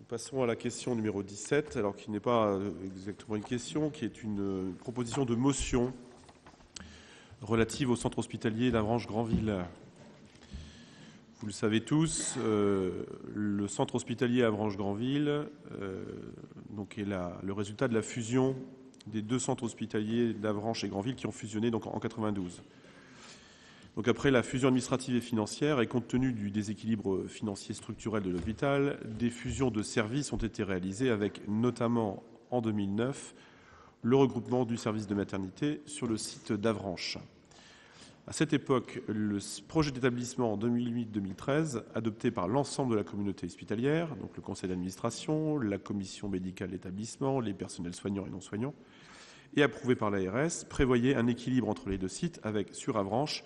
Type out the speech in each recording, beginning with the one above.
Nous passons à la question numéro 17, alors qui n'est pas exactement une question, qui est une proposition de motion relative au centre hospitalier d'Avranches-Granville. Vous le savez tous, le centre hospitalier Avranches-Granville donc est le résultat de la fusion des deux centres hospitaliers d'Avranches et Granville qui ont fusionné donc, en 92. Donc après la fusion administrative et financière et compte tenu du déséquilibre financier structurel de l'hôpital, des fusions de services ont été réalisées avec notamment en 2009 le regroupement du service de maternité sur le site d'Avranches. À cette époque, le projet d'établissement en 2008-2013, adopté par l'ensemble de la communauté hospitalière, donc le conseil d'administration, la commission médicale d'établissement, les personnels soignants et non soignants, et approuvé par l'ARS, prévoyait un équilibre entre les deux sites avec, sur Avranches,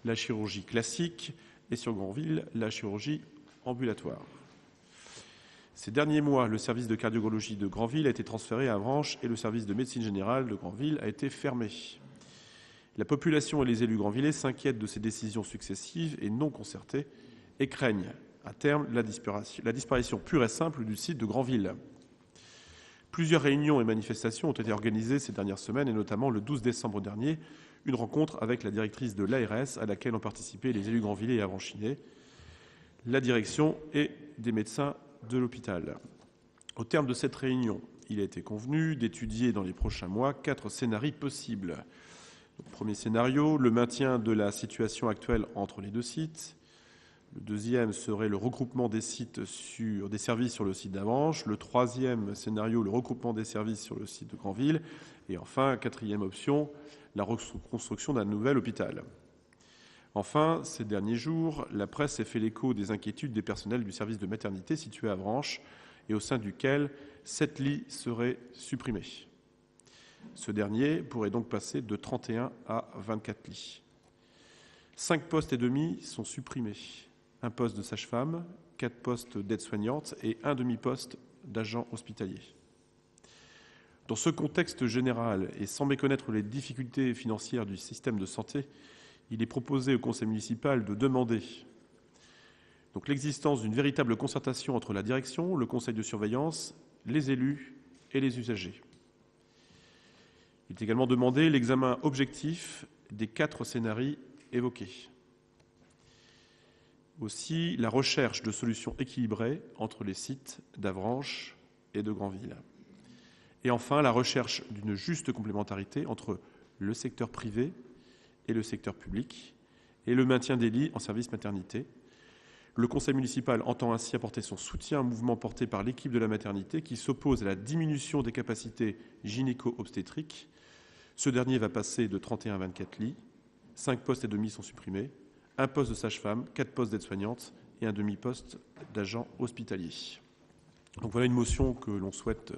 la chirurgie classique et sur Granville, la chirurgie ambulatoire. Ces derniers mois, le service de cardiologie de Granville a été transféré à Avranches et le service de médecine générale de Granville a été fermé. La population et les élus granvillais s'inquiètent de ces décisions successives et non concertées et craignent, à terme, la disparition pure et simple du site de Granville. Plusieurs réunions et manifestations ont été organisées ces dernières semaines et notamment le 12 décembre dernier, une rencontre avec la directrice de l'ARS à laquelle ont participé les élus granvillais et avranchinais, la direction et des médecins de l'hôpital. Au terme de cette réunion, il a été convenu d'étudier dans les prochains mois 4 scénarios possibles. Le premier scénario, le maintien de la situation actuelle entre les deux sites. Le deuxième serait le regroupement des services sur le site d'Avranches. Le troisième scénario, le regroupement des services sur le site de Granville. Et enfin, quatrième option, la reconstruction d'un nouvel hôpital. Enfin, ces derniers jours, la presse s'est fait l'écho des inquiétudes des personnels du service de maternité situé à Avranches et au sein duquel 7 lits seraient supprimés. Ce dernier pourrait donc passer de 31 à 24 lits. 5 postes et demi sont supprimés. Un poste de sage-femme, 4 postes d'aide-soignante et un demi-poste d'agent hospitalier. Dans ce contexte général et sans méconnaître les difficultés financières du système de santé, il est proposé au conseil municipal de demander donc l'existence d'une véritable concertation entre la direction, le conseil de surveillance, les élus et les usagers. Il est également demandé l'examen objectif des 4 scénarios évoqués. Aussi, la recherche de solutions équilibrées entre les sites d'Avranches et de Granville. Et enfin, la recherche d'une juste complémentarité entre le secteur privé et le secteur public et le maintien des lits en service maternité. Le conseil municipal entend ainsi apporter son soutien à un mouvement porté par l'équipe de la maternité qui s'oppose à la diminution des capacités gynéco-obstétriques. Ce dernier va passer de 31 à 24 lits, 5 postes et demi sont supprimés, un poste de sage-femme, 4 postes d'aide-soignante et un demi-poste d'agent hospitalier. Donc voilà une motion que l'on souhaite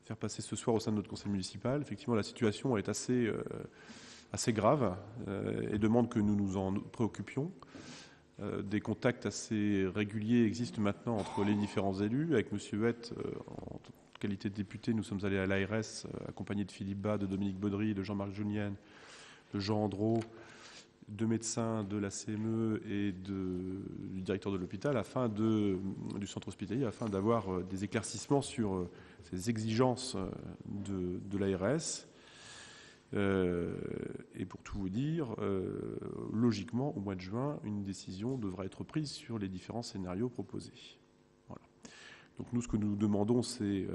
faire passer ce soir au sein de notre conseil municipal. Effectivement, la situation est assez grave et demande que nous nous en préoccupions. Des contacts assez réguliers existent maintenant entre les différents élus. Avec M. Huette, en qualité de député, nous sommes allés à l'ARS, accompagnés de Philippe Bas, de Dominique Baudry, de Jean-Marc Julien, de Jean Andreau, de médecins de la CME et du directeur de l'hôpital, du centre hospitalier, afin d'avoir des éclaircissements sur ces exigences de l'ARS. Et pour tout vous dire, logiquement, au mois de juin, une décision devra être prise sur les différents scénarios proposés. Voilà. Donc nous, ce que nous demandons, c'est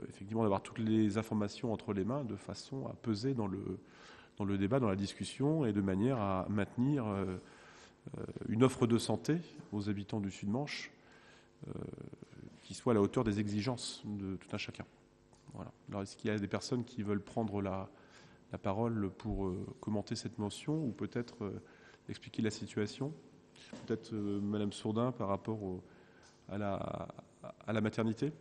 effectivement d'avoir toutes les informations entre les mains de façon à peser dans le débat, dans la discussion, et de manière à maintenir une offre de santé aux habitants du Sud-Manche qui soit à la hauteur des exigences de tout un chacun. Voilà. Alors, est-ce qu'il y a des personnes qui veulent prendre la parole pour commenter cette motion ou peut-être expliquer la situation? Peut-être Madame Sourdin par rapport à la maternité.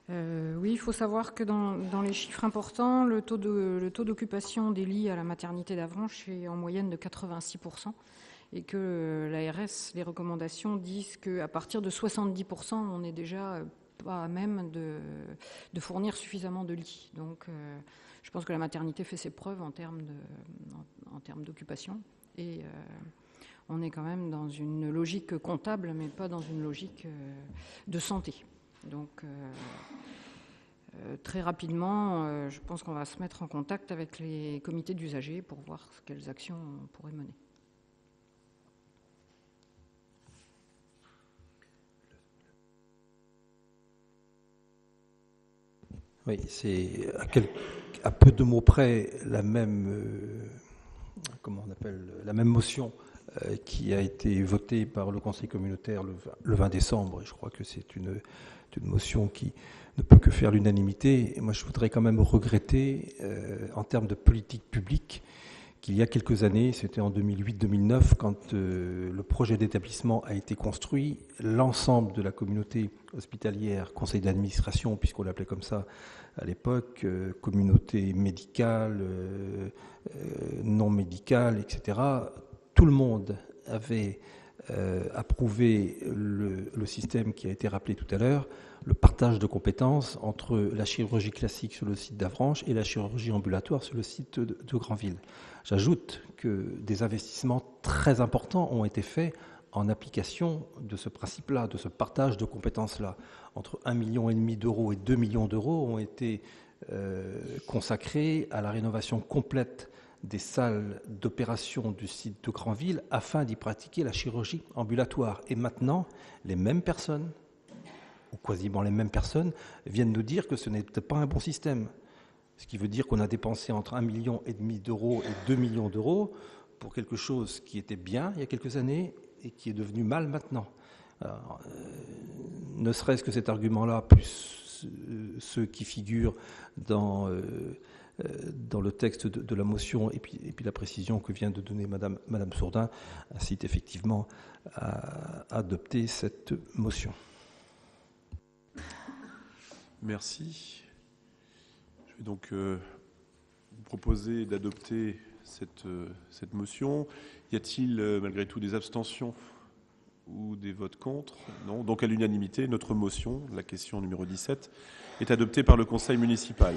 Oui, il faut savoir que dans les chiffres importants, le taux d'occupation des lits à la maternité d'Avranches est en moyenne de 86%. Et que l'ARS, les recommandations disent qu'à partir de 70%, on n'est déjà pas à même de fournir suffisamment de lits. Donc, je pense que la maternité fait ses preuves en termes d'occupation. Et on est quand même dans une logique comptable, mais pas dans une logique de santé. Donc, très rapidement, je pense qu'on va se mettre en contact avec les comités d'usagers pour voir quelles actions on pourrait mener. Oui, c'est à peu de mots près la même, la même motion qui a été votée par le Conseil communautaire le 20 décembre. Et je crois que c'est une motion qui ne peut que faire l'unanimité. Et moi, je voudrais quand même regretter, en termes de politique publique, qu'il y a quelques années, c'était en 2008-2009, quand le projet d'établissement a été construit, l'ensemble de la communauté hospitalière, conseil d'administration, puisqu'on l'appelait comme ça à l'époque, communauté médicale, non médicale, etc., tout le monde avait approuvé le système qui a été rappelé tout à l'heure, le partage de compétences entre la chirurgie classique sur le site d'Avranches et la chirurgie ambulatoire sur le site de Granville. J'ajoute que des investissements très importants ont été faits en application de ce principe-là, de ce partage de compétences-là. Entre 1,5 million d'euros et 2 millions d'euros ont été consacrés à la rénovation complète des salles d'opération du site de Granville afin d'y pratiquer la chirurgie ambulatoire. Et maintenant, les mêmes personnes, ou quasiment les mêmes personnes, viennent nous dire que ce n'était pas un bon système. Ce qui veut dire qu'on a dépensé entre 1,5 million d'euros et 2 millions d'euros pour quelque chose qui était bien il y a quelques années et qui est devenu mal maintenant. Alors, ne serait-ce que cet argument-là, plus ceux qui figurent dans le texte de la motion et puis la précision que vient de donner Madame Sourdin, incite effectivement à adopter cette motion. Merci. Je vais donc vous proposer d'adopter cette motion. Y a-t-il malgré tout des abstentions ou des votes contre? Non. Donc à l'unanimité, notre motion, la question numéro 17, est adoptée par le Conseil municipal.